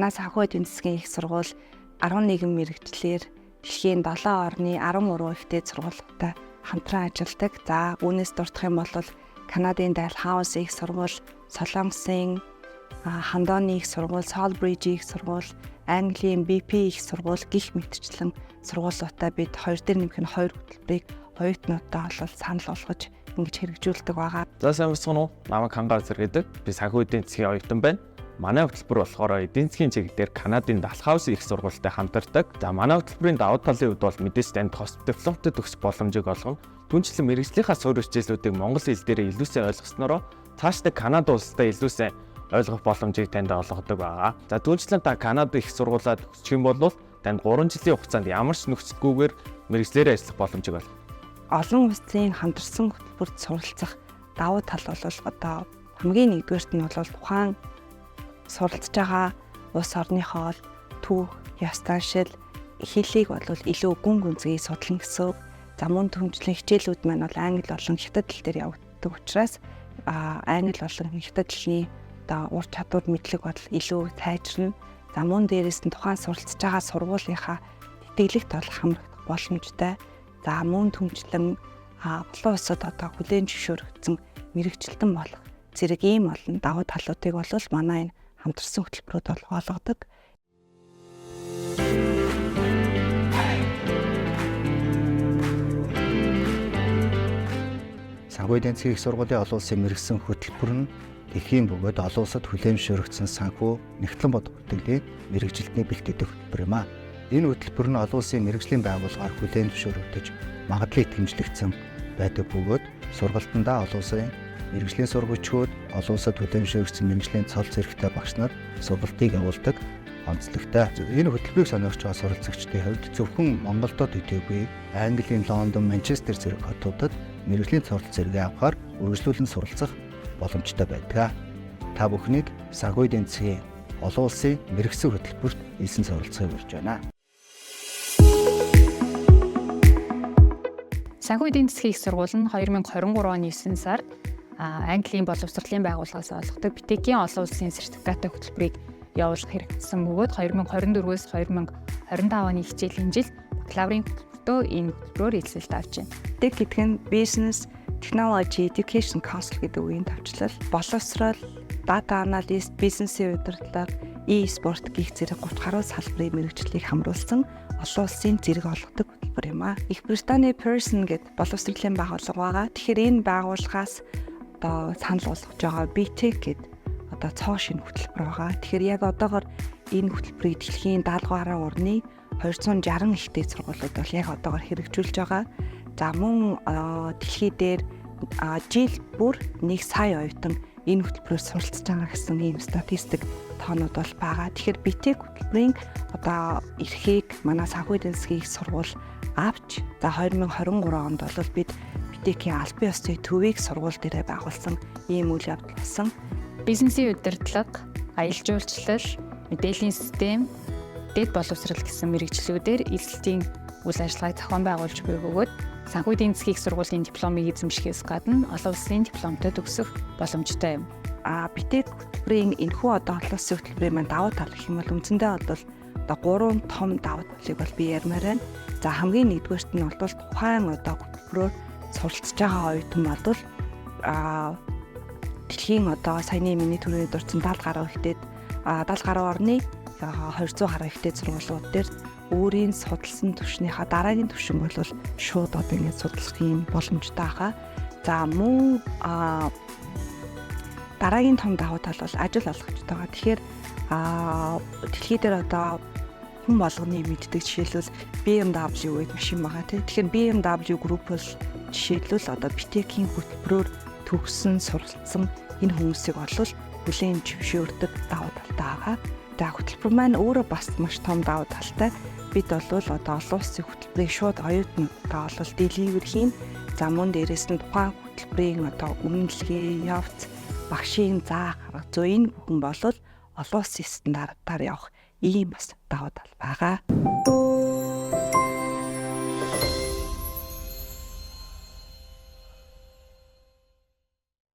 манай санхүү эдийн засгийн их сургууль 11 мэрэгчлэр дэлхийн 7 орны 13 ихтэй сургуулиудтай хамтран ажилладаг. За үүнээс дурдах юм бол Канадын Dalhousie их сургууль, Солонгосын Хандоны их сургууль, Salisbury их сургууль, Английн BP их сургууль гих мэтчлэн сургуулиудаа бид 2 дээр нэмэх нь 2 хөтөлбөрийг оюутнуудаа олол санал болгож ингэж хэрэгжүүлдэг байгаа. За сайн бацхан уу? Намайг Хангаар зэрэгэдэг. Би санхүү эдийн засгийн оюутан байна. Манай хөтөлбөр болохоор эдийн засгийн чиглэлээр Канадын Dalhousie их сургуультай хамтардаг. За манай хөтөлбөрийн давуу талын хувьд бол мэдээж танд hospitality төгсөх боломжийг олгоно. Түүнчлэн мэргэжлийнхаа суурь хичээлүүдийг монгол хэл дээр илүү сайн ойлгоснороо цаашдаа Канада улстай илүү сайн ойлгох боломжийг танд олгодог байгаа. За түүнчлэн та Канада их сургуулаа төгсчих юм бол танд 3 жилийн хугацаанд ямар ч нөхцөлгүйгээр мэргэжлээрээ ажиллах боломжийг олгоно. Олон улсын хамтарсан хөтөлбөрт суралцах давуу тал бол одоо хамгийн нэгдүгээрт нь бол тухайн суралцж байгаа улс орныхоо төв, ёс заншил, хэлийг бол илүү гүн гүнзгий судлах гэсэн. За мөн төмжлэн хичээлүүд маань бол англи болон хятад хэл дээр явагддаг учраас англи болон хятад хэлний одоо ур чадвар мэдлэг бол илүү сайжирна. За мөн дээрээс нь тухайн суралцж байгаа сургуулийнхаа тэтгэлэгт бол хамрагдах боломжтой. За мөн төмжлэн олон улсад одоо хүлээн зөвшөөрөгдсөн мэрэгчлэн болох зэрэг ийм олон давуу талуудыг бол манай энэ хамтарсан хөтөлбөрүүд бол олгодог. Санхүү эдийн засгийн их сургуулийн олон улсын мэргэжсэн хөтөлбөр нь дэлхийн бөгөөд олон улсад хүлээн зөвшөөрөгдсөн санхүү нэгтлэн бод бүртгэлийн мэргэжилтний бэлтгэдэг хөтөлбөр юм а. Энэ хөтөлбөр нь олон улсын мэргэжлийн байгууллагаар хүлээн зөвшөөрөгдөж магадлал итгэмжлэгдсэн байдаг бөгөөд сургалтандаа олон улсын мэргэжлийн сургуульчид, олон улсад хүлээн зөвшөөрөгдсөн мэргэжлийн цол зэрэгтэй багш нар сургалтыг явуулдаг онцлогтой. Энэ хөтөлбөрийг сонирхож байгаа суралцагчдын хувьд зөвхөн Монголдо төдийгүй Английн Лондон, Манчестер зэрэг хотуудад мэргэжлийн цол зэрэгээ авахаар үргэлжлүүлэн суралцах боломжтой байдаг. Та бүхнийг санхүү эдийн засгийн олон улсын мэргэжсэн хөтөлбөрт элсэн суралцахыг урьж байна. Санхүү эдийн засгийн их сургууль нь 2023 оны 9 сард Английн боловсролын байгууллагаас олгодог Битекийн олон улсын сертификаттай хөтөлбөрийг явуулах хэрэгжсэн бөгөөд 2024-өөс 2025 оны хичээлийн жил бакалаврын хөтөлбөртөө энэ хөтөлбөрөөр эзэлэлт авч байна. Биtek гэдэг нь Business Technology Education Council гэдэг үгийн тавчлал, боловсрол, data analyst, бизнесийн удирдлага, e-sport гэх зэрэг 30 гаруй салбарын мэргэжлийг хамруулсан олон улсын зэрэг олгодог хөтөлбөр юм а. Их Британий Pearson гэдэг боловсролын байгууллага байгаа. Тэгэхээр энэ байгууллагаас одоо санал болгож байгаа Bitek гэдэг одоо цоо шинэ хөтөлбөр байгаа. Тэгэхээр яг одоогоор энэ хөтөлбөрийг дэлхийн 70 гаруй орны 260 ихтэй сургуулиуд бол яг одоогоор хэрэгжүүлж байгаа. За мөн дэлхий дээр жил бүр 1 сая оюутан энэ хөтөлбөрөөр суралцж байгаа гэсэн ийм статистик тоонууд бол байгаа. Тэгэхээр Bitek хөтөлбөрийн одоо эрхийг манай санхүү эдийн засгийн их сургууль авч за 2023 онд бол бид Bitek-ийн албан ёсны төвийг сургууль дээрээ байгуулсан ийм үйл явдал болсон. Бизнесийн удирдлага, аялал жуулчлал, мэдээллийн систем, дэд боловсрол гэсэн мэргэжлүүдээр эзэлтийн үйл ажиллагааг зохион байгуулж буй бөгөөд санхүү эдийн засгийн их сургуулийн дипломыг эзэмшихээс гадна олон улсын дипломтой төгсөх боломжтой юм. Bitek хөтөлбөрийн энэхүү одоо олон улсын хөтөлбөрийн маань давуу тал гэх юм бол үндсэндээ бол одоо 3 том давуу талыг бол би ярмаар байна. За хамгийн нэгдүгээрт нь бол тухайн одоо хөтөлбөрөөр суралцж байгаа оюутан бол дэлхийн одоо саяны миний түрүүний дурдсан 70 гаруй ихтэй 70 гаруй орны 200 гаруй ихтэй сургуулиуд дээр өөрийн судалсан түвшнийхаа дараагийн түвшин бол шууд одоо ингэ судлах юм боломжтой байгаа. За мөн дараагийн том давуу тал бол ажил олгогчтой байгаа. Тэгэхээр дэлхий дээр одоо хүн болгоны мэддэг жишээлбэл BMW гэдэг машин байгаа тийм. Тэгэхээр BMW Group бол жишээлбэл одоо Bitek-ийн хөтөлбөрөөр төгссөн, суралцсан энэ хүмүүсийг олвол хүлээн зөвшөөрдөг давуу талтай байгаа. За хөтөлбөр маань өөрөө бас маш том давуу талтай. Бид бол одоо олон улсын хөтөлбөрийг шууд оюутнуудаа олвол deliver хийн. За мөн дээрээс нь тухайн хөтөлбөрийн одоо үнэлгээ, явц, багшийн заа гаргах зөв энэ бүхэн бол олон улсын стандартаар явах ийм бас давуу тал байгаа.